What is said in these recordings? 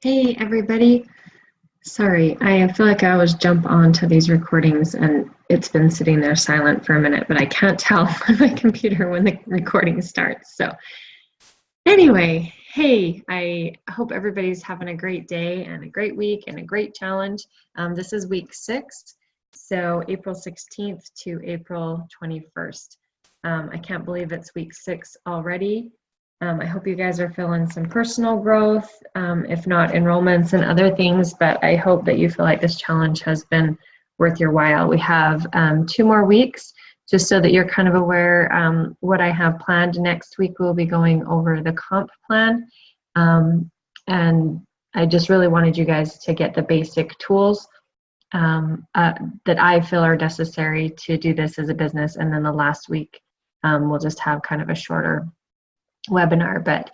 Hey everybody. Sorry, I feel like I always jump onto these recordings and it's been sitting there silent for a minute, but I can't tell on my computer when the recording starts. So anyway, hey, I hope everybody's having a great day and a great week and a great challenge. This is week 6, so April 16th to April 21st. I can't believe it's week 6 already. I hope you guys are feeling some personal growth, if not enrollments and other things, but I hope that you feel like this challenge has been worth your while. We have 2 more weeks, just so that you're kind of aware what I have planned. Next week we'll be going over the comp plan, and I just really wanted you guys to get the basic tools that I feel are necessary to do this as a business, and then the last week we'll just have kind of a shorter webinar. But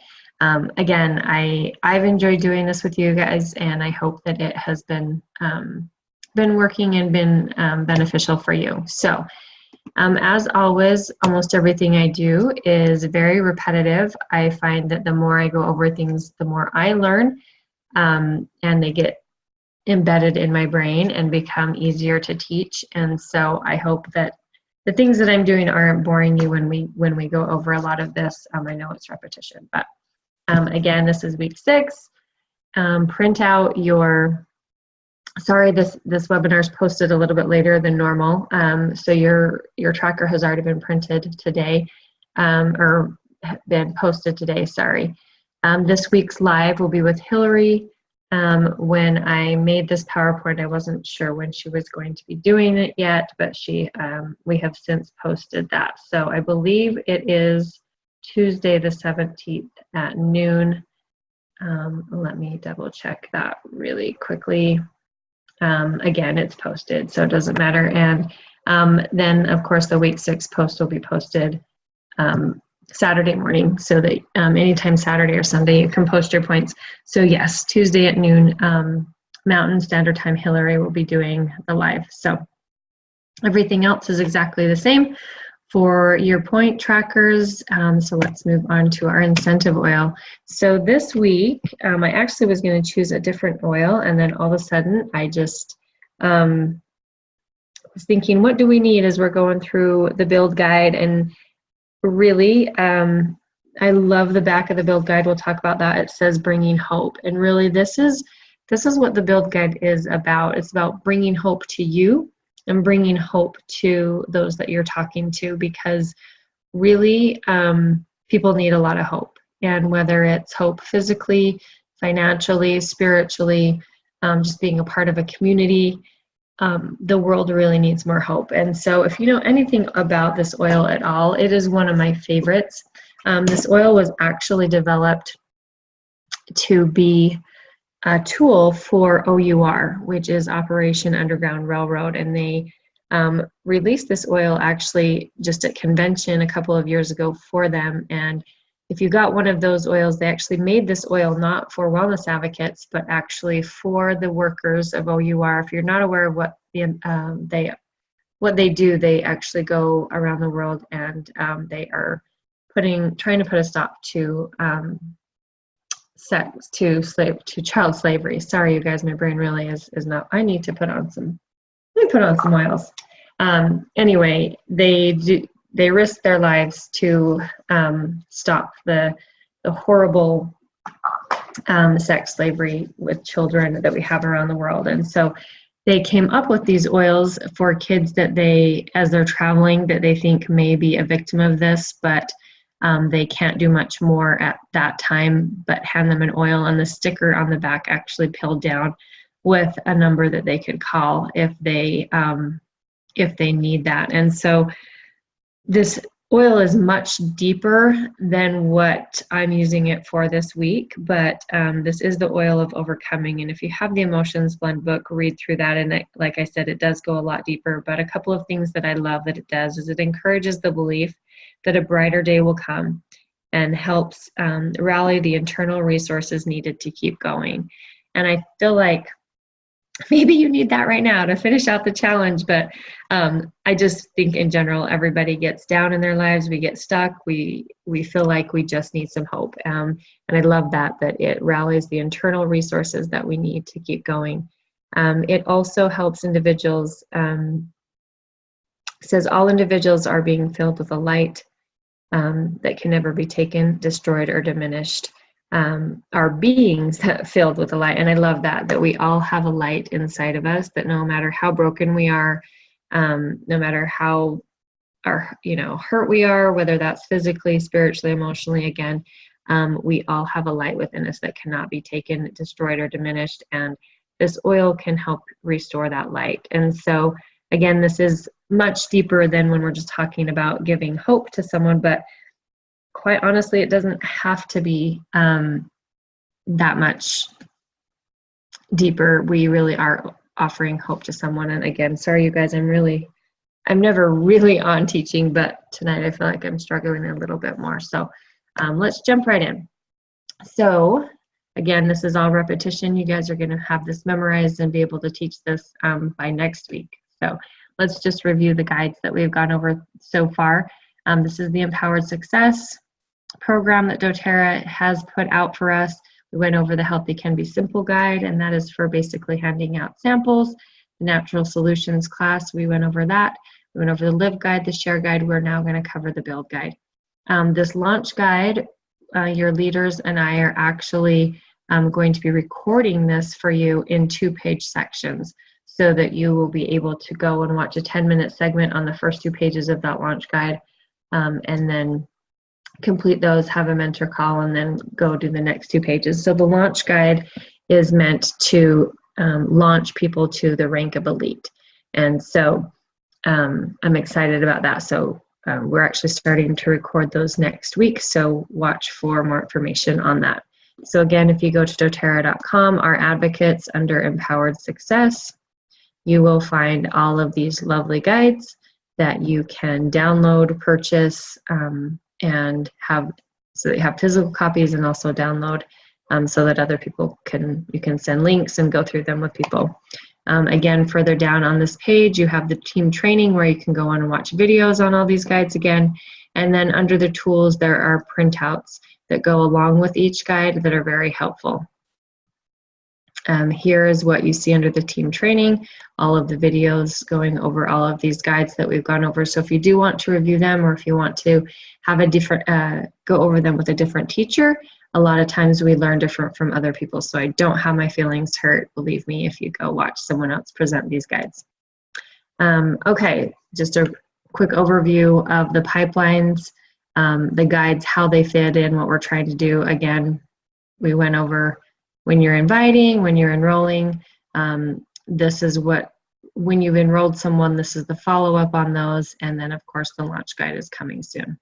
again, I've enjoyed doing this with you guys, and I hope that it has been working and been beneficial for you. So as always, almost everything I do is very repetitive. I find that the more I go over things, the more I learn, and they get embedded in my brain and become easier to teach. And so I hope that the things that I'm doing aren't boring you when we go over a lot of this. I know it's repetition, but again, this is week 6. Print out your, sorry, this webinar is posted a little bit later than normal. So your tracker has already been printed today, or been posted today, sorry. This week's live will be with Hillary. When I made this PowerPoint, I wasn't sure when she was going to be doing it yet, but we have since posted that. So I believe it is Tuesday the 17th at noon. Let me double check that really quickly. Again, it's posted, so it doesn't matter. And then, of course, the week 6 post will be posted Saturday morning, so that anytime Saturday or Sunday you can post your points. So yes, Tuesday at noon Mountain Standard Time, Hillary will be doing the live. So everything else is exactly the same for your point trackers. So let's move on to our incentive oil. So this week I actually was going to choose a different oil, and then all of a sudden I just was thinking, what do we need as we're going through the build guide? And really, I love the back of the build guide. We'll talk about that. It says bringing hope, and really this is what the build guide is about. It's about bringing hope to you and bringing hope to those that you're talking to, because really people need a lot of hope, and whether it's hope physically, financially, spiritually, just being a part of a community, the world really needs more hope. And so if you know anything about this oil at all, it is one of my favorites. This oil was actually developed to be a tool for OUR, which is Operation Underground Railroad, and they released this oil actually just at convention a couple of years ago for them. And if you got one of those oils, they actually made this oil not for wellness advocates, but actually for the workers of OUR. If you're not aware of what they do, they actually go around the world, and they are trying to put a stop to child slavery. Sorry, you guys, my brain really is not. I need to put on some. Let me put on some oils. Anyway, they risk their lives to stop the horrible sex slavery with children that we have around the world. And so they came up with these oils for kids that as they're traveling, that they think may be a victim of this, but they can't do much more at that time but hand them an oil, and the sticker on the back actually peeled down with a number that they could call if they need that. And so this oil is much deeper than what I'm using it for this week, but this is the oil of overcoming. And if you have the Emotions Blend book, read through that. And like I said, it does go a lot deeper. But a couple of things that I love that it does is it encourages the belief that a brighter day will come, and helps rally the internal resources needed to keep going. And I feel like maybe you need that right now to finish out the challenge. But I just think in general, everybody gets down in their lives. We get stuck. We feel like we just need some hope. And I love that it rallies the internal resources that we need to keep going. It also helps individuals, says all individuals are being filled with a light that can never be taken, destroyed, or diminished. Our beings filled with a light. And I love that we all have a light inside of us, that no matter how broken we are, no matter how hurt we are, whether that's physically, spiritually, emotionally, again, we all have a light within us that cannot be taken, destroyed, or diminished. And this oil can help restore that light. And so, again, this is much deeper than when we're just talking about giving hope to someone, but quite honestly, it doesn't have to be that much deeper. We really are offering hope to someone. And again, sorry, you guys, I'm never really on teaching, but tonight I feel like I'm struggling a little bit more. So let's jump right in. So again, this is all repetition. You guys are going to have this memorized and be able to teach this by next week. So let's just review the guides that we've gone over so far. This is the Empowered Success program that doTERRA has put out for us. We went over the Healthy Can Be Simple guide, and that is for basically handing out samples. The Natural Solutions class, we went over that. We went over the Live guide, the Share guide. We're now going to cover the Build guide. This launch guide, your leaders and I are actually going to be recording this for you in 2-page sections, so that you will be able to go and watch a 10-minute segment on the first 2 pages of that launch guide, and then complete those, have a mentor call, and then go do the next 2 pages. So the launch guide is meant to launch people to the rank of elite. And so I'm excited about that. So we're actually starting to record those next week. So watch for more information on that. So again, if you go to doTERRA.com, our advocates under Empowered Success, you will find all of these lovely guides that you can download, purchase, and have, so that you have physical copies and also download, so that other people you can send links and go through them with people. Again, further down on this page, you have the team training where you can go on and watch videos on all these guides again. And then under the tools, there are printouts that go along with each guide that are very helpful. Here is what you see under the team training, all of the videos going over all of these guides that we've gone over. So if you do want to review them, or if you want to have a different, go over them with a different teacher, a lot of times we learn different from other people. So I don't have my feelings hurt, believe me, if you go watch someone else present these guides. Okay, just a quick overview of the pipelines, the guides, how they fit in, what we're trying to do. Again, we went over when you're inviting, when you're enrolling, this is when you've enrolled someone, this is the follow-up on those, and then of course the launch guide is coming soon.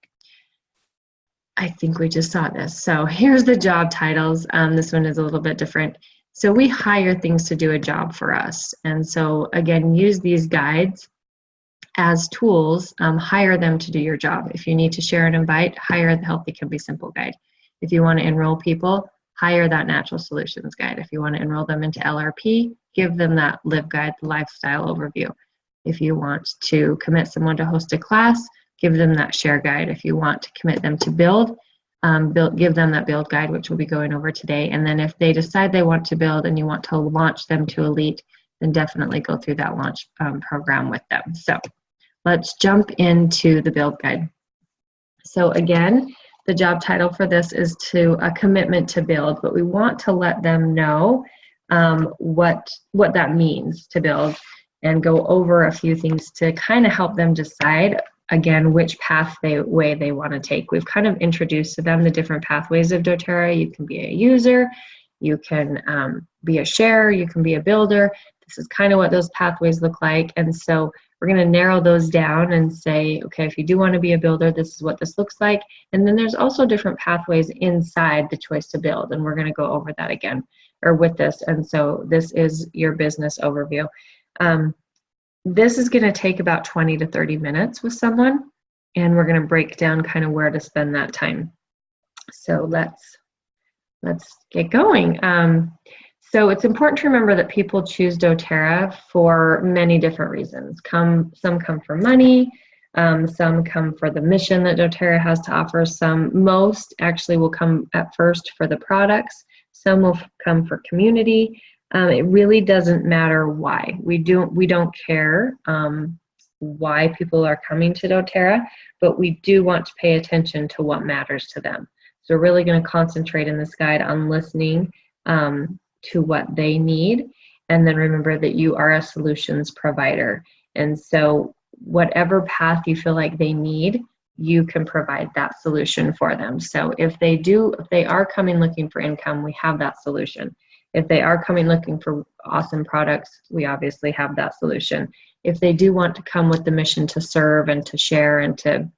I think we just saw this. So here's the job titles. This one is a little bit different. So we hire things to do a job for us. And so again, use these guides as tools, hire them to do your job. If you need to share and invite, hire the Healthy Can Be Simple guide. If you want to enroll people, hire that Natural Solutions guide. If you want to enroll them into LRP, give them that Live guide, the lifestyle overview. If you want to commit someone to host a class, give them that Share guide. If you want to commit them to build, give them that Build guide, which we'll be going over today. And then if they decide they want to build and you want to launch them to elite, then definitely go through that launch program with them. So let's jump into the Build guide. So again, the job title for this is a commitment to build, but we want to let them know what that means to build, and go over a few things to kind of help them decide, again, which pathway they want to take. We've kind of introduced to them the different pathways of doTERRA. You can be a user, you can be a sharer, you can be a builder. This is kind of what those pathways look like. And so we're going to narrow those down and say, okay, if you do want to be a builder, this is what this looks like. And then there's also different pathways inside the choice to build. And we're going to go over that again, or with this. And so this is your business overview. This is going to take about 20 to 30 minutes with someone, and we're going to break down kind of where to spend that time. So let's get going. So it's important to remember that people choose doTERRA for many different reasons. Some come for money, some come for the mission that doTERRA has to offer. Most actually will come at first for the products. Some will come for community. It really doesn't matter why. We don't care why people are coming to doTERRA, but we do want to pay attention to what matters to them. So we're really going to concentrate in this guide on listening to what they need, and then remember that you are a solutions provider. And so whatever path you feel like they need, you can provide that solution for them. So if they are coming looking for income, we have that solution. If they are coming looking for awesome products, we obviously have that solution. If they do want to come with the mission to serve and to share and to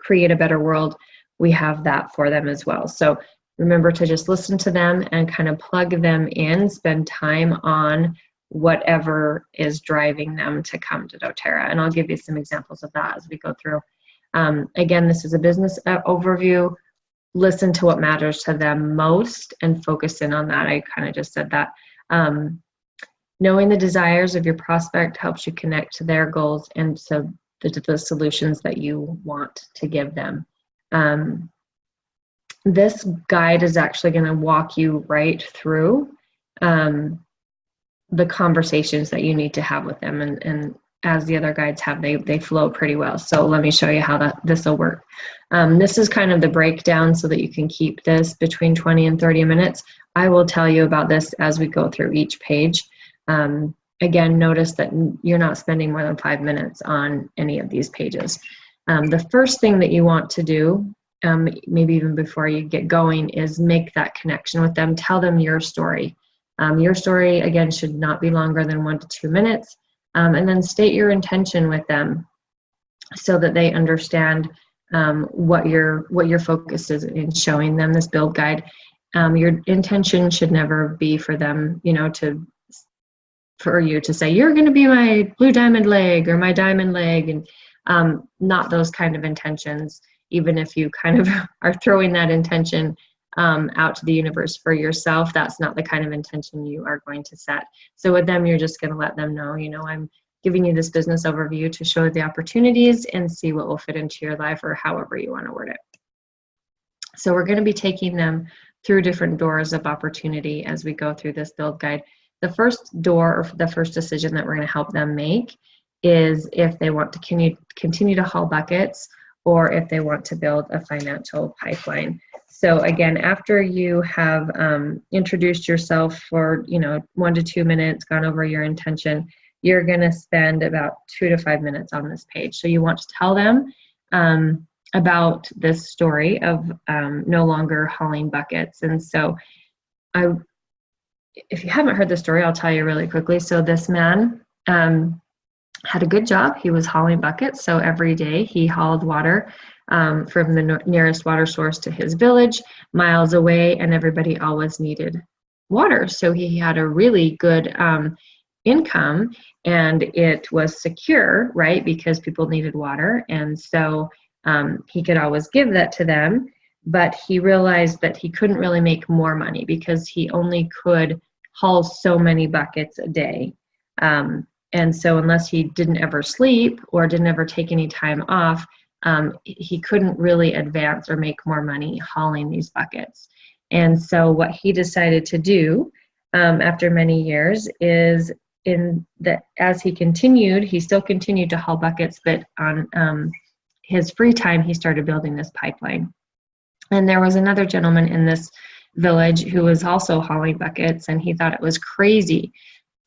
create a better world, we have that for them as well. So remember to just listen to them and kind of plug them in, spend time on whatever is driving them to come to doTERRA. And I'll give you some examples of that as we go through. Again, this is a business overview. Listen to what matters to them most and focus in on that. I kind of just said that. Knowing the desires of your prospect helps you connect to their goals and so the solutions that you want to give them. This guide is actually going to walk you right through the conversations that you need to have with them, and as the other guides have, they flow pretty well. So let me show you how this will work. This is kind of the breakdown so that you can keep this between 20 and 30 minutes. I will tell you about this as we go through each page. Again, notice that you're not spending more than 5 minutes on any of these pages. The first thing that you want to do, maybe even before you get going, is make that connection with them. Tell them your story. Your story, again, should not be longer than 1 to 2 minutes. And then state your intention with them so that they understand what your focus is in showing them this build guide. Your intention should never be for them, for you to say, you're going to be my blue diamond leg or my diamond leg, and not those kind of intentions. Even if you kind of are throwing that intention out to the universe for yourself, that's not the kind of intention you are going to set. So with them, you're just going to let them know, I'm giving you this business overview to show the opportunities and see what will fit into your life, or however you want to word it. So we're going to be taking them through different doors of opportunity as we go through this build guide. The first door, or the first decision that we're going to help them make, is if they want to continue to haul buckets, or if they want to build a financial pipeline. So again, after you have introduced yourself for 1 to 2 minutes, gone over your intention, you're going to spend about 2 to 5 minutes on this page. So you want to tell them about this story of no longer hauling buckets. And so if you haven't heard the story, I'll tell you really quickly. So this man had a good job. He was hauling buckets. So every day he hauled water from the nearest water source to his village, miles away, and everybody always needed water. So he had a really good income, and it was secure, right? Because people needed water. And so he could always give that to them, but he realized that he couldn't really make more money because he only could haul so many buckets a day. And so unless he didn't ever sleep or didn't ever take any time off, he couldn't really advance or make more money hauling these buckets. And so what he decided to do after many years is as he still continued to haul buckets, but on his free time, he started building this pipeline. And there was another gentleman in this village who was also hauling buckets, and he thought it was crazy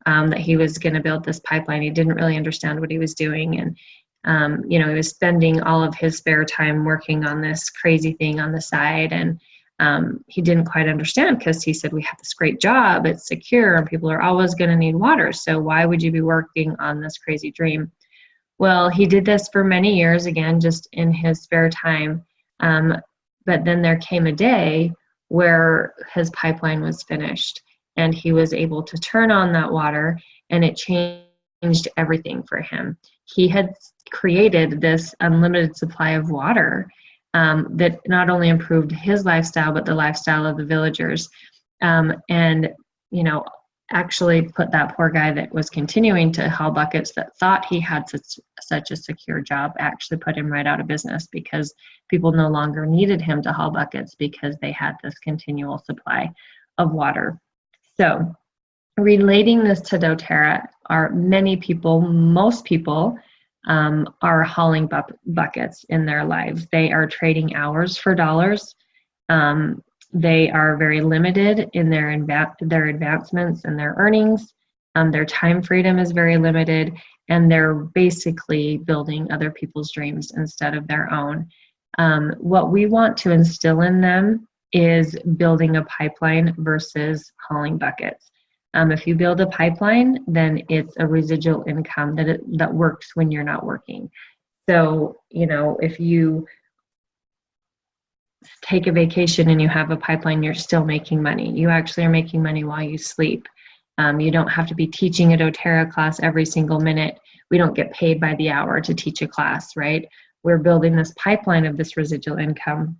that he was going to build this pipeline. He didn't really understand what he was doing, and he was spending all of his spare time working on this crazy thing on the side, and he didn't quite understand, because he said, we have this great job, it's secure, and people are always going to need water, so why would you be working on this crazy dream? Well, he did this for many years, again, just in his spare time, but then there came a day where his pipeline was finished, and he was able to turn on that water, and it changed everything for him. He had created this unlimited supply of water that not only improved his lifestyle, but the lifestyle of the villagers. And actually put that poor guy that was continuing to haul buckets, that thought he had such a secure job, actually put him right out of business, because people no longer needed him to haul buckets because they had this continual supply of water. So relating this to doTERRA, most people are hauling buckets in their lives. They are trading hours for dollars. They are very limited in their advancements and their earnings. Their time freedom is very limited, and they're basically building other people's dreams instead of their own. What we want to instill in them is building a pipeline versus hauling buckets. If you build a pipeline, then it's a residual income that works when you're not working. So, if you take a vacation and you have a pipeline, you're still making money. You actually are making money while you sleep. You don't have to be teaching a doTERRA class every single minute. We don't get paid by the hour to teach a class, right? We're building this pipeline of this residual income.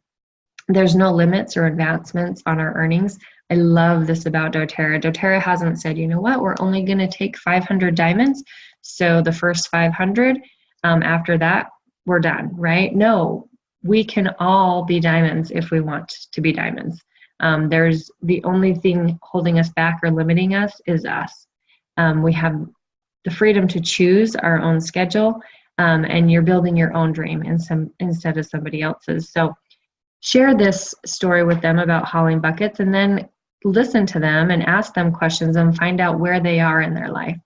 There's no limits or advancements on our earnings. I love this about doTERRA. doTERRA hasn't said, you know what, we're only going to take 500 diamonds. So the first 500, after that, we're done, right? No, we can all be diamonds if we want to be diamonds. There's the only thing holding us back or limiting us is us. We have the freedom to choose our own schedule, and you're building your own dream instead of somebody else's. So share this story with them about hauling buckets, and then listen to them and ask them questions and find out where they are in their life.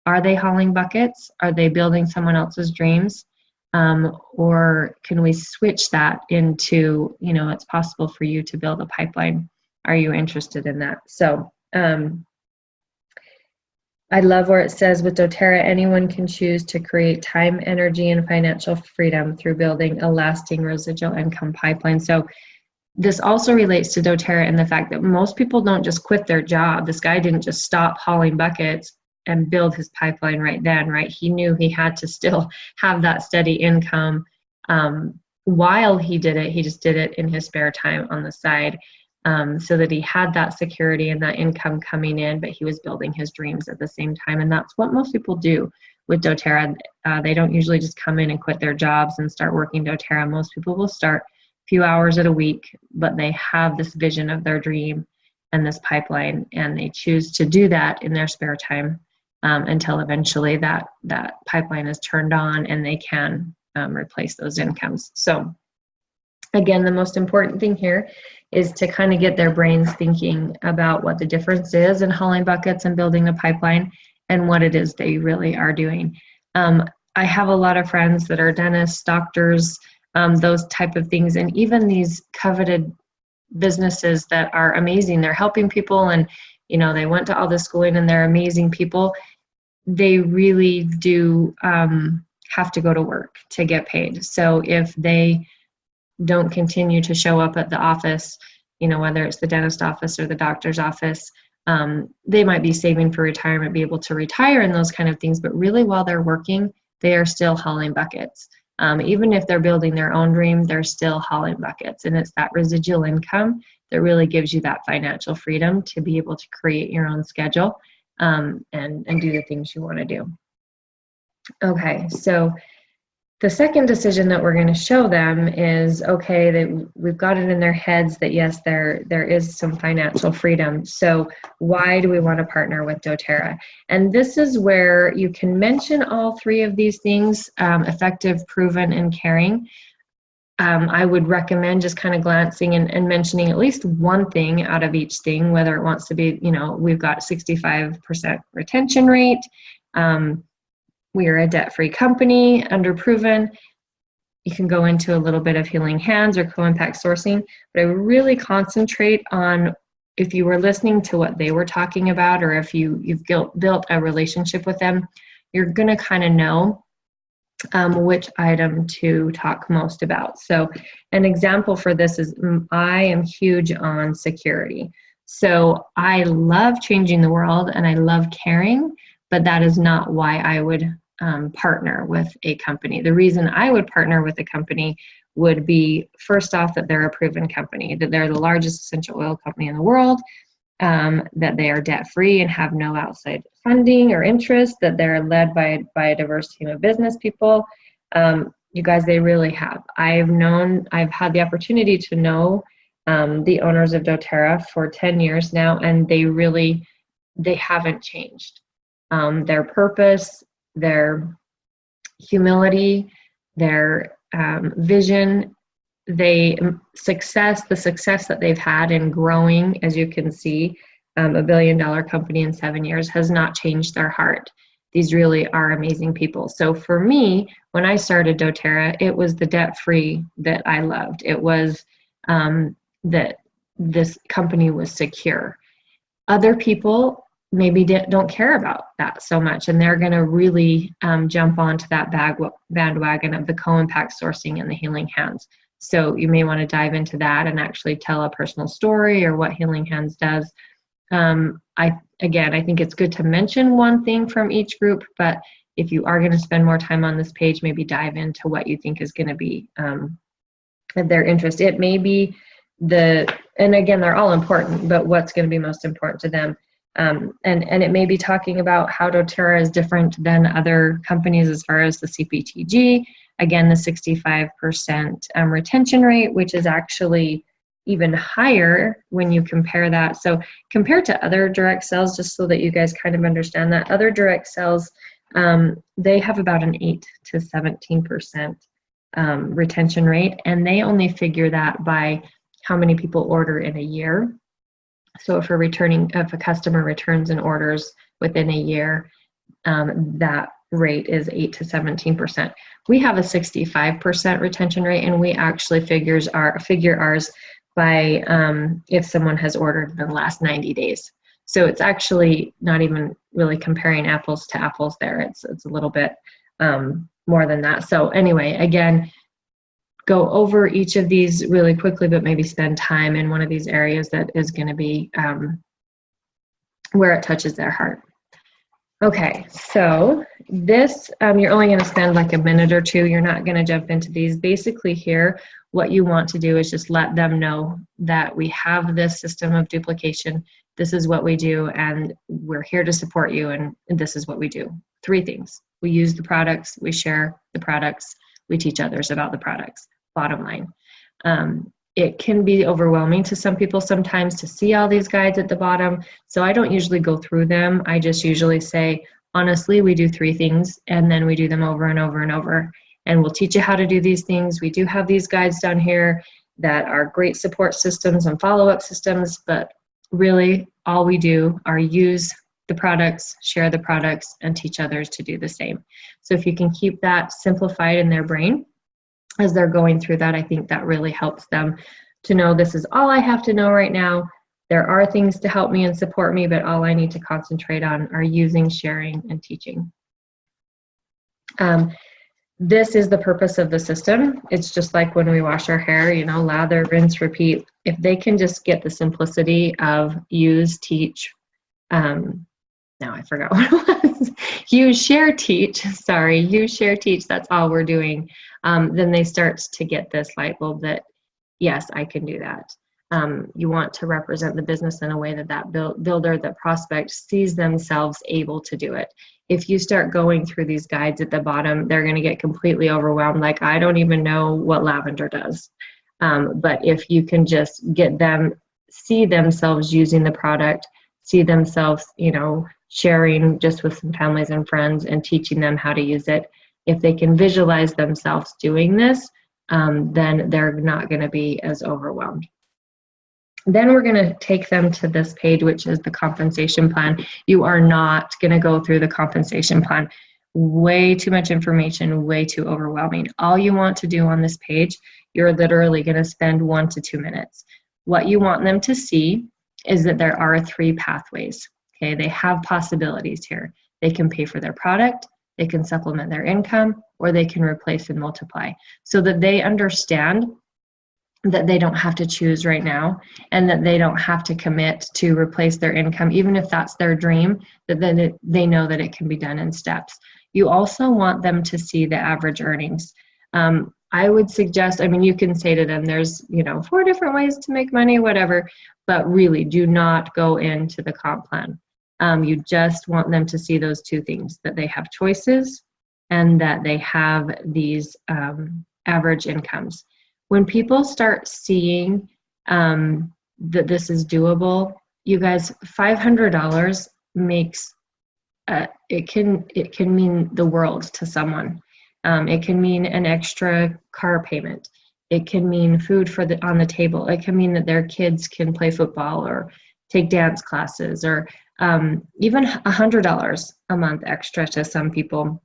Are they hauling buckets? Are they building someone else's dreams? Or can we switch that into, it's possible for you to build a pipeline. Are you interested in that? So I love where it says with doTERRA, anyone can choose to create time, energy, and financial freedom through building a lasting residual income pipeline. So this also relates to doTERRA in the fact that most people don't just quit their job. This guy didn't just stop hauling buckets and build his pipeline right then, right? He knew he had to still have that steady income while he did it. He just did it in his spare time on the side, so that he had that security and that income coming in, but he was building his dreams at the same time. And that's what most people do with doTERRA. They don't usually just come in and quit their jobs and start working doTERRA. Most people will start a few hours at a week, but they have this vision of their dream and this pipeline, and they choose to do that in their spare time. Until eventually that pipeline is turned on and they can replace those incomes. So again, the most important thing here is to kind of get their brains thinking about what the difference is in hauling buckets and building a pipeline, and what it is they really are doing. I have a lot of friends that are dentists, doctors, those type of things, and even these coveted businesses that are amazing. They're helping people, and they went to all this schooling and they're amazing people. They really do have to go to work to get paid. So if they don't continue to show up at the office, whether it's the dentist office or the doctor's office, they might be saving for retirement, be able to retire and those kind of things. But really, while they're working, they are still hauling buckets. Even if they're building their own dream, they're still hauling buckets. And it's that residual income that really gives you that financial freedom to be able to create your own schedule and do the things you want to do. Okay, so the second decision that we're going to show them is, okay, that we've got it in their heads that yes, there is some financial freedom. So why do we want to partner with doTERRA? And this is where you can mention all three of these things, effective, proven, and caring. I would recommend just kind of glancing and mentioning at least one thing out of each thing, whether it wants to be, we've got 65% retention rate. We are a debt-free company, under proven. You can go into a little bit of healing hands or co-impact sourcing, but I would really concentrate on, if you were listening to what they were talking about, or if you've built a relationship with them, you're going to kind of know which item to talk most about. So an example for this is, I am huge on security. So I love changing the world and I love caring, but that is not why I would partner with a company. The reason I would partner with a company would be, first off, that they're a proven company, that they're the largest essential oil company in the world. that they are debt-free and have no outside funding or interest, that they're led by a diverse team of business people. You guys, they really have. I've had the opportunity to know the owners of doTERRA for 10 years now, and they haven't changed. Their purpose, their humility, their vision, the success that they've had in growing, as you can see, a $1 billion company in 7 years has not changed their heart. These really are amazing people. So for me, when I started doTERRA, it was the debt-free that I loved. It was that this company was secure. Other people maybe don't care about that so much, and they're going to really jump onto that bandwagon of the co-impact sourcing and the Healing Hands. So you may want to dive into that and actually tell a personal story or what Healing Hands does. I think it's good to mention one thing from each group, but if you are going to spend more time on this page, maybe dive into what you think is going to be of their interest. It may be and again, they're all important, but what's going to be most important to them. And it may be talking about how doTERRA is different than other companies as far as the CPTG. Again, the 65% retention rate, which is actually even higher when you compare that. So compared to other direct sales, just so that you guys kind of understand that, other direct sales, they have about an 8 to 17% retention rate, and they only figure that by how many people order in a year. So if a customer returns and orders within a year, that rate is 8 to 17%. We have a 65% retention rate, and we actually figure ours by if someone has ordered in the last 90 days. So it's actually not even really comparing apples to apples there. It's a little bit more than that. So anyway, again, go over each of these really quickly, but maybe spend time in one of these areas that is going to be where it touches their heart. Okay, so this, you're only going to spend like a minute or two. You're not going to jump into these. Basically here, what you want to do is just let them know that we have this system of duplication. This is what we do, and we're here to support you, and this is what we do. 3 things. We use the products, we share the products, we teach others about the products. Bottom line. It can be overwhelming to some people sometimes to see all these guides at the bottom. So I don't usually go through them. I just usually say, honestly, we do 3 things, and then we do them over and over and over. And we'll teach you how to do these things. We do have these guides down here that are great support systems and follow-up systems, but really all we do are use the products, share the products, and teach others to do the same. So if you can keep that simplified in their brain as they're going through that, I think that really helps them to know this is all I have to know right now. There are things to help me and support me, but all I need to concentrate on are using, sharing, and teaching. This is the purpose of the system. It's just like when we wash our hair, lather, rinse, repeat. If they can just get the simplicity of use, teach, now I forgot what it was. Use, share, teach. Sorry, use, share, teach. That's all we're doing. Then they start to get this light bulb that, yes, I can do that. You want to represent the business in a way that builder, the prospect, sees themselves able to do it. If you start going through these guides at the bottom, they're going to get completely overwhelmed. Like, I don't even know what lavender does. But if you can just get them, see themselves using the product, see themselves, sharing just with some families and friends and teaching them how to use it. If they can visualize themselves doing this, then they're not going to be as overwhelmed. Then we're going to take them to this page, which is the compensation plan. You are not going to go through the compensation plan. Way too much information, way too overwhelming. All you want to do on this page, you're literally going to spend 1 to 2 minutes. What you want them to see is that there are 3 pathways. Okay, they have possibilities here. They can pay for their product, they can supplement their income, or they can replace and multiply, so that they understand that they don't have to choose right now, and that they don't have to commit to replace their income, even if that's their dream, that then they know that it can be done in steps. You also want them to see the average earnings. I would suggest, I mean, you can say to them, there's, 4 different ways to make money, whatever, but really do not go into the comp plan. You just want them to see those 2 things, that they have choices and that they have these average incomes. When people start seeing that this is doable, you guys, $500 makes, it can mean the world to someone. It can mean an extra car payment. It can mean food on the table. It can mean that their kids can play football or take dance classes, or even $100 a month extra to some people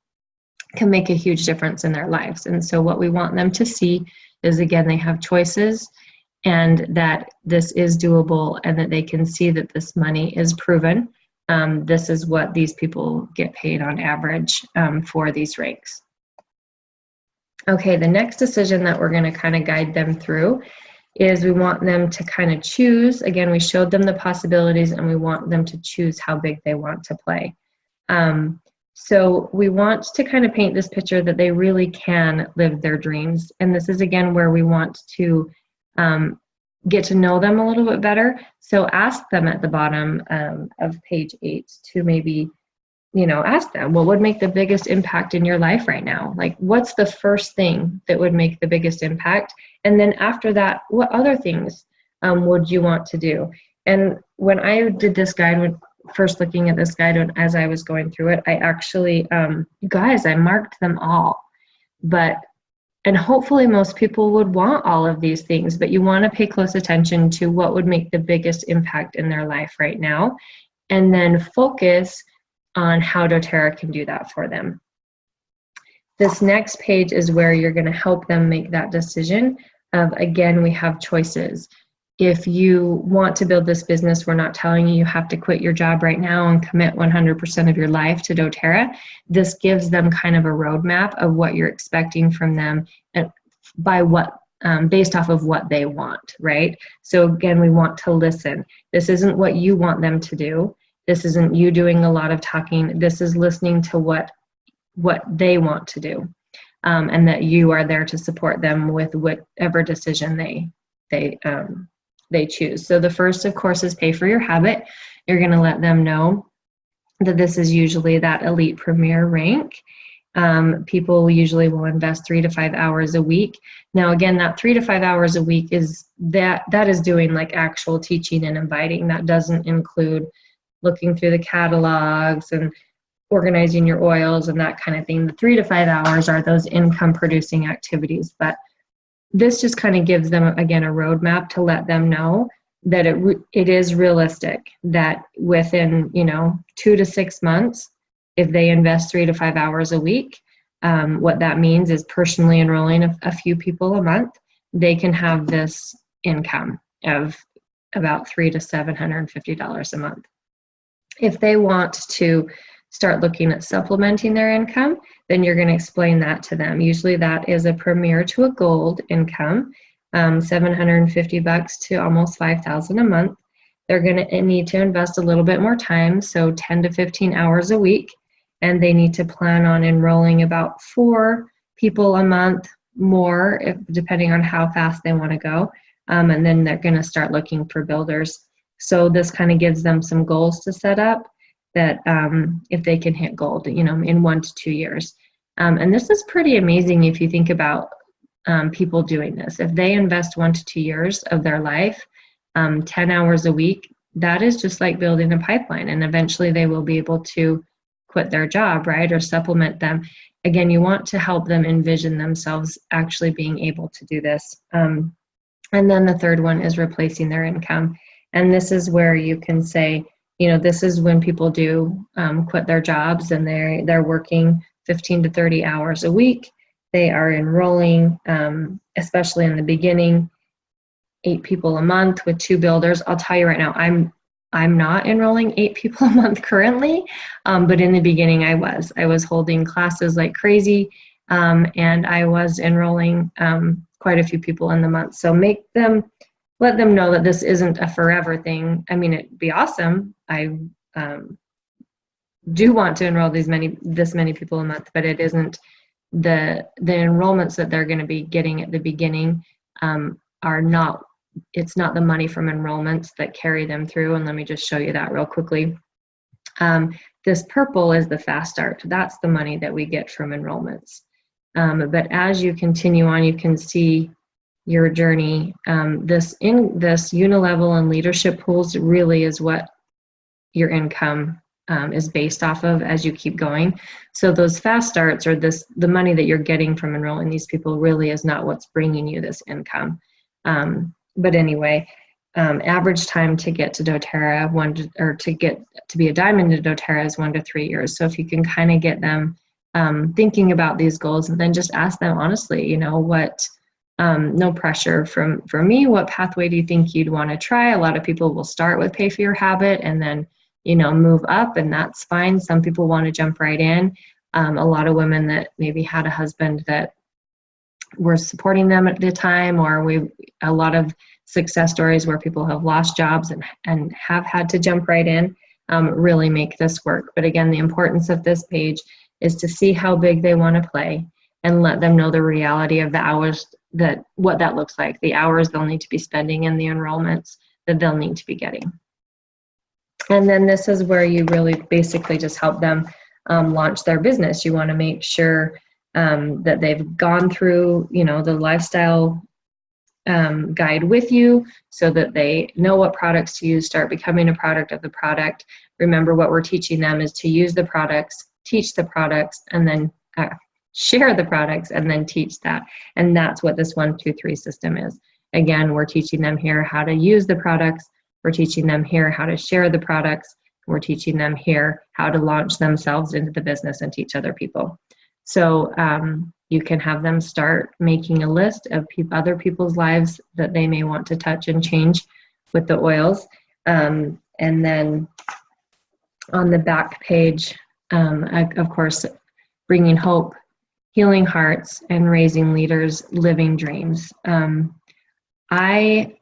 can make a huge difference in their lives. And so what we want them to see is, again, they have choices and that this is doable and that they can see that this money is proven. This is what these people get paid on average for these ranks. Okay, the next decision that we're going to kind of guide them through is we want them to kind of choose. Again, we showed them the possibilities and we want them to choose how big they want to play. So we want to kind of paint this picture that they really can live their dreams. And this is, again, where we want to get to know them a little bit better. So ask them at the bottom of page 8 to maybe, ask them, what would make the biggest impact in your life right now? Like, what's the first thing that would make the biggest impact? And then after that, what other things would you want to do? And when I did this guide, first looking at this guide as I was going through it, I actually, guys, I marked them all. And hopefully most people would want all of these things, but you want to pay close attention to what would make the biggest impact in their life right now, and then focus on how doTERRA can do that for them. This next page is where you're going to help them make that decision of, again, we have choices. If you want to build this business, we're not telling you have to quit your job right now and commit 100% of your life to doTERRA. This gives them kind of a roadmap of what you're expecting from them and based off of what they want, right? So again, we want to listen. This isn't what you want them to do. This isn't you doing a lot of talking. This is listening to what they want to do, and that you are there to support them with whatever decision they choose. So the first, of course, is pay for your habit. You're going to let them know that this is usually that elite premier rank. People usually will invest 3 to 5 hours a week. Now, again, that 3 to 5 hours a week is that is doing like actual teaching and inviting. That doesn't include looking through the catalogs and organizing your oils and that kind of thing. The 3 to 5 hours are those income producing activities, but this just kind of gives them, again, a roadmap to let them know that it is realistic that within 2 to 6 months, if they invest 3 to 5 hours a week, what that means is personally enrolling a few people a month, they can have this income of about $300 to $750 a month. If they want to start looking at supplementing their income, then you're going to explain that to them. Usually that is a premier to a gold income, $750 to almost $5,000 a month. They're going to need to invest a little bit more time, so 10 to 15 hours a week, and they need to plan on enrolling about 4 people a month more, depending on how fast they want to go, and then they're going to start looking for builders. So this kind of gives them some goals to set up that if they can hit gold, in 1 to 2 years. And this is pretty amazing if you think about people doing this. If they invest 1 to 2 years of their life, 10 hours a week, that is just like building a pipeline. And eventually they will be able to quit their job, right? Or supplement them. Again, you want to help them envision themselves actually being able to do this. And then the third one is replacing their income. And this is where you can say, this is when people do quit their jobs and they're working 15 to 30 hours a week. They are enrolling, especially in the beginning, 8 people a month with 2 builders. I'll tell you right now, I'm not enrolling 8 people a month currently, but in the beginning I was holding classes like crazy, and I was enrolling quite a few people in the month. So let them know that this isn't a forever thing. I mean, it'd be awesome. I do want to enroll this many people a month, but it isn't the enrollments that they're going to be getting at the beginning are not, it's not the money from enrollments that carry them through. And let me just show you that real quickly. This purple is the Fast Start. That's the money that we get from enrollments. But as you continue on, you can see your journey. This unilevel and leadership pools really is what your income is based off of as you keep going. So those Fast Starts, or the money that you're getting from enrolling these people, really is not what's bringing you this income. But anyway, average time to get to doTERRA, to be a diamond in doTERRA is 1 to 3 years. So if you can kind of get them thinking about these goals, and then just ask them honestly, you know, what, no pressure from me, what pathway do you think you'd want to try? A lot of people will start with Pay for Your Habit and then, you know, move up, and that's fine. Some people want to jump right in. A lot of women that maybe had a husband that were supporting them at the time, or a lot of success stories where people have lost jobs and have had to jump right in, really make this work. But again, the importance of this page is to see how big they want to play and let them know the reality of the hours, what that looks like, the hours they'll need to be spending, and the enrollments that they'll need to be getting. And then this is where you really basically just help them launch their business. You want to make sure that they've gone through, you know, the lifestyle guide with you, so that they know what products to use, start becoming a product of the product. Remember, what we're teaching them is to use the products, teach the products, and then share the products, and then teach that. And that's what this 1, 2, 3 system is. Again, we're teaching them here how to use the products. We're teaching them here how to share the products. We're teaching them here how to launch themselves into the business and teach other people. So you can have them start making a list of other people's lives that they may want to touch and change with the oils. And then on the back page, of course, bringing hope, healing hearts, and raising leaders, living dreams. I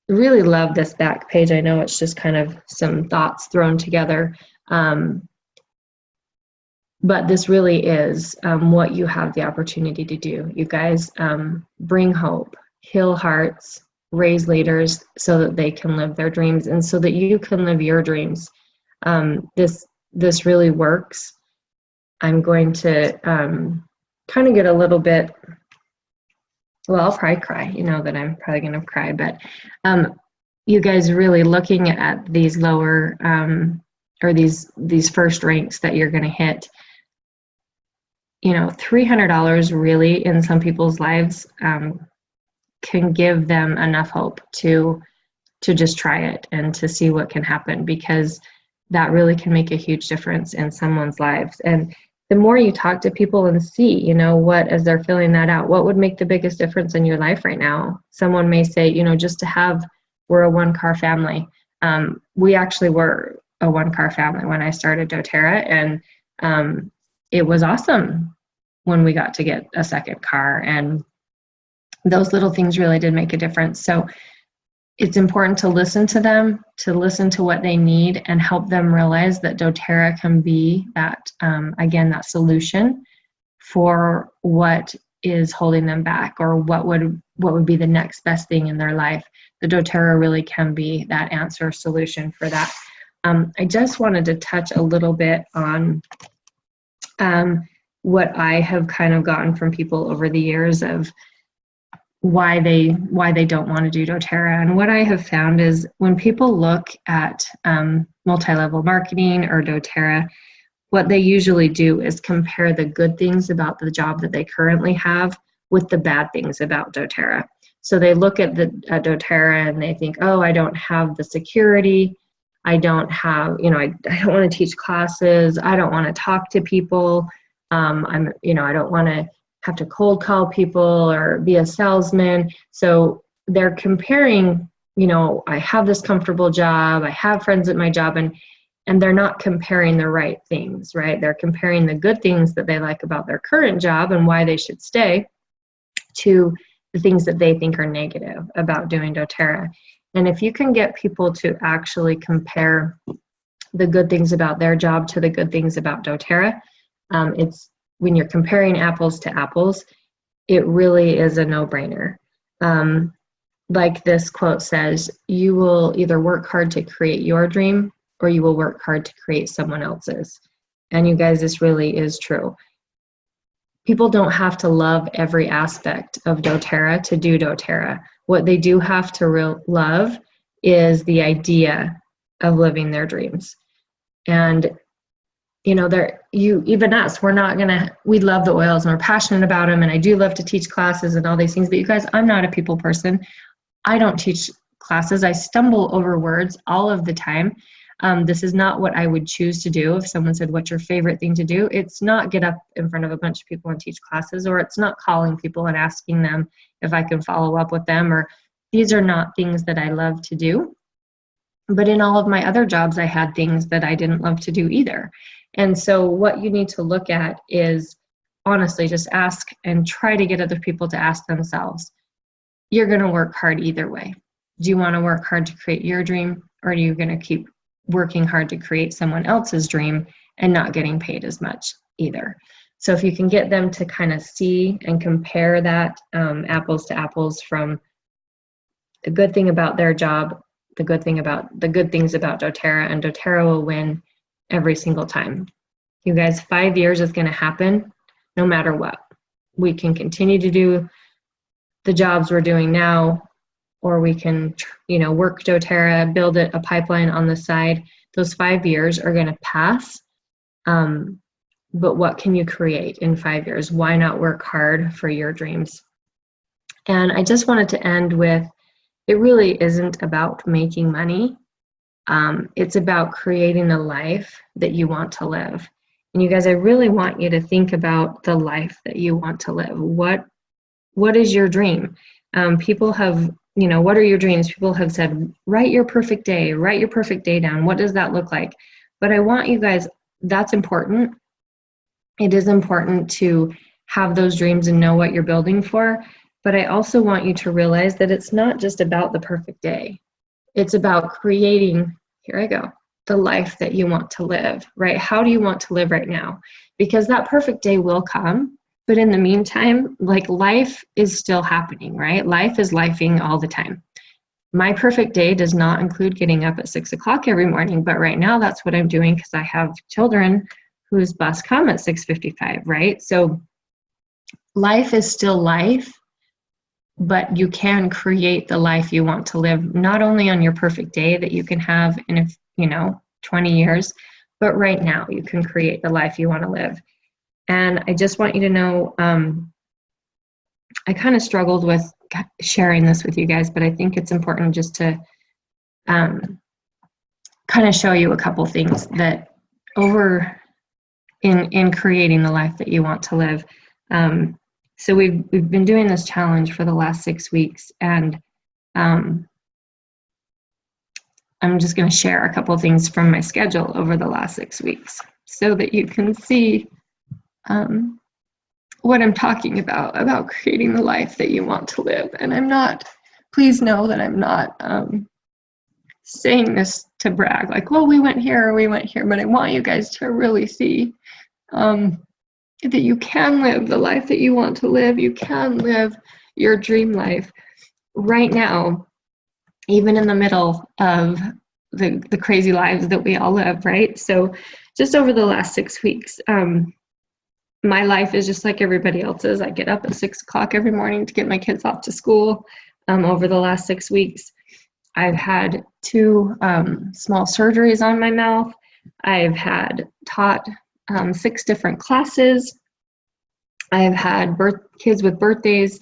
really love this back page. I know it's just kind of some thoughts thrown together. But this really is what you have the opportunity to do. You guys bring hope, heal hearts, raise leaders so that they can live their dreams and so that you can live your dreams. This really works. I'm going to kind of get a little bit, well, I'll probably cry. You know that I'm probably going to cry, but you guys really looking at these lower or these first ranks that you're going to hit. You know, $300 really in some people's lives can give them enough hope to just try it and to see what can happen, because that really can make a huge difference in someone's lives. And the more you talk to people and see, you know, what, as they're filling that out, what would make the biggest difference in your life right now? Someone may say, you know, just to have, we're a 1-car family. We actually were a 1-car family when I started doTERRA, and it was awesome when we got to get a second car, and those little things really did make a difference. So it's important to listen to them, to listen to what they need, and help them realize that doTERRA can be that, again, that solution for what is holding them back, or what would be the next best thing in their life. The doTERRA really can be that answer solution for that. I just wanted to touch a little bit on what I have kind of gotten from people over the years of why they don't want to do doTERRA. And what I have found is when people look at multi-level marketing or doTERRA, what they usually do is compare the good things about the job that they currently have with the bad things about doTERRA. So they look at doTERRA and they think, oh, I don't have the security. I don't have, you know, I don't want to teach classes. I don't want to talk to people. I don't want to have to cold call people or be a salesman. So they're comparing, you know, I have this comfortable job, I have friends at my job, and they're not comparing the right things, right? They're comparing the good things that they like about their current job and why they should stay to the things that they think are negative about doing doTERRA. And if you can get people to actually compare the good things about their job to the good things about doTERRA, when you're comparing apples to apples, it really is a no-brainer. Like this quote says, you will either work hard to create your dream or you will work hard to create someone else's. And you guys, this really is true. People don't have to love every aspect of doTERRA to do doTERRA. What they do have to love is the idea of living their dreams. And you know, even us, we love the oils and we're passionate about them. And I do love to teach classes and all these things, but you guys, I'm not a people person. I don't teach classes. I stumble over words all of the time. This is not what I would choose to do. If someone said, what's your favorite thing to do? It's not get up in front of a bunch of people and teach classes, or it's not calling people and asking them if I can follow up with them, or these are not things that I love to do. But in all of my other jobs, I had things that I didn't love to do either. And so what you need to look at is honestly just ask and try to get other people to ask themselves, you're going to work hard either way. Do you want to work hard to create your dream, or are you going to keep working hard to create someone else's dream and not getting paid as much either? So if you can get them to kind of see and compare that apples to apples, from the good thing about their job, the good things about doTERRA, and doTERRA will win every single time. You guys, 5 years is going to happen no matter what. We can continue to do the jobs we're doing now, or we can, work doTERRA, build a pipeline on the side. Those 5 years are going to pass. But what can you create in 5 years? Why not work hard for your dreams? And I just wanted to end with, it really isn't about making money. It's about creating a life that you want to live. And you guys, I really want you to think about the life that you want to live. What is your dream? People have, what are your dreams? People have said, write your perfect day down. What does that look like? But I want you guys, that's important. It is important to have those dreams and know what you're building for. But I also want you to realize that it's not just about the perfect day. It's about creating, the life that you want to live, right? How do you want to live right now? Because that perfect day will come, but in the meantime, life is still happening, right? Life is lifing all the time. My perfect day does not include getting up at 6 o'clock every morning, but right now that's what I'm doing because I have children whose bus come at 6:55, right? So life is still life, but you can create the life you want to live, not only on your perfect day that you can have in 20 years, but right now you can create the life you want to live. And I just want you to know, I kind of struggled with sharing this with you guys, but I think it's important just to kind of show you a couple things that over in creating the life that you want to live. So we've been doing this challenge for the last 6 weeks, and I'm just going to share a couple things from my schedule over the last 6 weeks so that you can see what I'm talking about creating the life that you want to live. And please know that I'm not saying this to brag, we went here or we went here, but I want you guys to really see that you can live the life that you want to live. You can live your dream life right now, even in the middle of the crazy lives that we all live, right? So just over the last 6 weeks, my life is just like everybody else's. I get up at 6 o'clock every morning to get my kids off to school. Over the last 6 weeks, I've had 2 small surgeries on my mouth. I've taught 6 different classes. I've had kids with birthdays.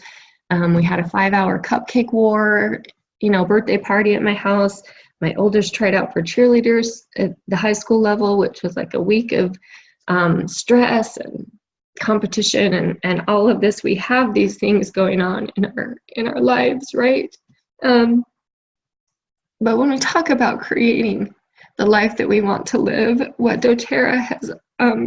We had a 5-hour cupcake war, birthday party at my house. My oldest tried out for cheerleaders at the high school level, which was like a week of stress and competition and all of this. We have these things going on in our lives, right? But when we talk about creating the life that we want to live, what doTERRA has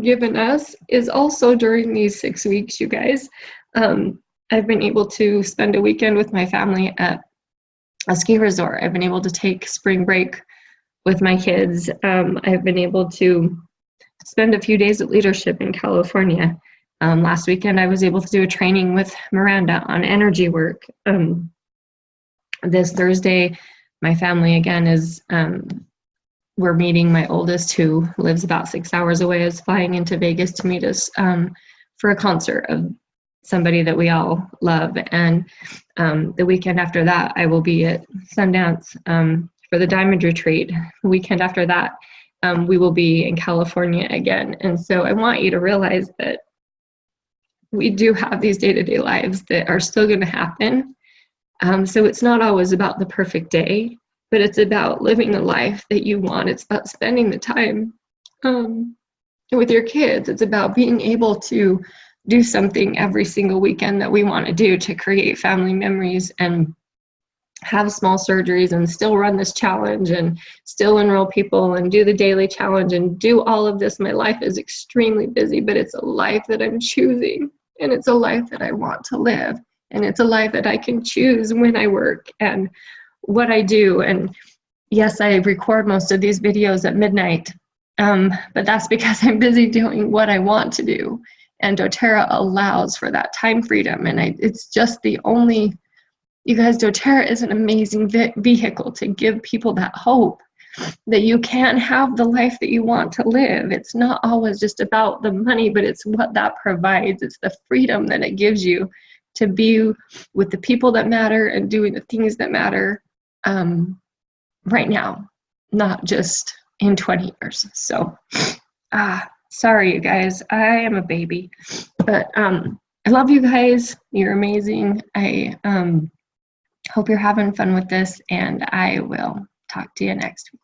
given us is also during these 6 weeks, you guys. I've been able to spend a weekend with my family at a ski resort. I've been able to take spring break with my kids. I've been able to spend a few days at Leadership in California. Last weekend, I was able to do a training with Miranda on energy work. This Thursday, my family again is, we're meeting my oldest, who lives about 6 hours away, is flying into Vegas to meet us for a concert of somebody that we all love. And the weekend after that, I will be at Sundance for the Diamond Retreat. The weekend after that, we will be in California again. And so I want you to realize that we do have these day-to-day lives that are still going to happen. So it's not always about the perfect day, but it's about living the life that you want. It's about spending the time with your kids. It's about being able to do something every single weekend that we want to do to create family memories and have small surgeries and still run this challenge and still enroll people and do the daily challenge and do all of this. My life is extremely busy, but it's a life that I'm choosing, and it's a life that I want to live, and it's a life that I can choose when I work and what I do. And yes, I record most of these videos at midnight, but that's because I'm busy doing what I want to do. And doTERRA allows for that time freedom. And it's just the only, you guys, doTERRA is an amazing vehicle to give people that hope that you can have the life that you want to live. It's not always just about the money, but it's what that provides. It's the freedom that it gives you to be with the people that matter and doing the things that matter right now, not just in 20 years. So, sorry, you guys, I am a baby, but I love you guys. You're amazing. I hope you're having fun with this, and I will talk to you next week.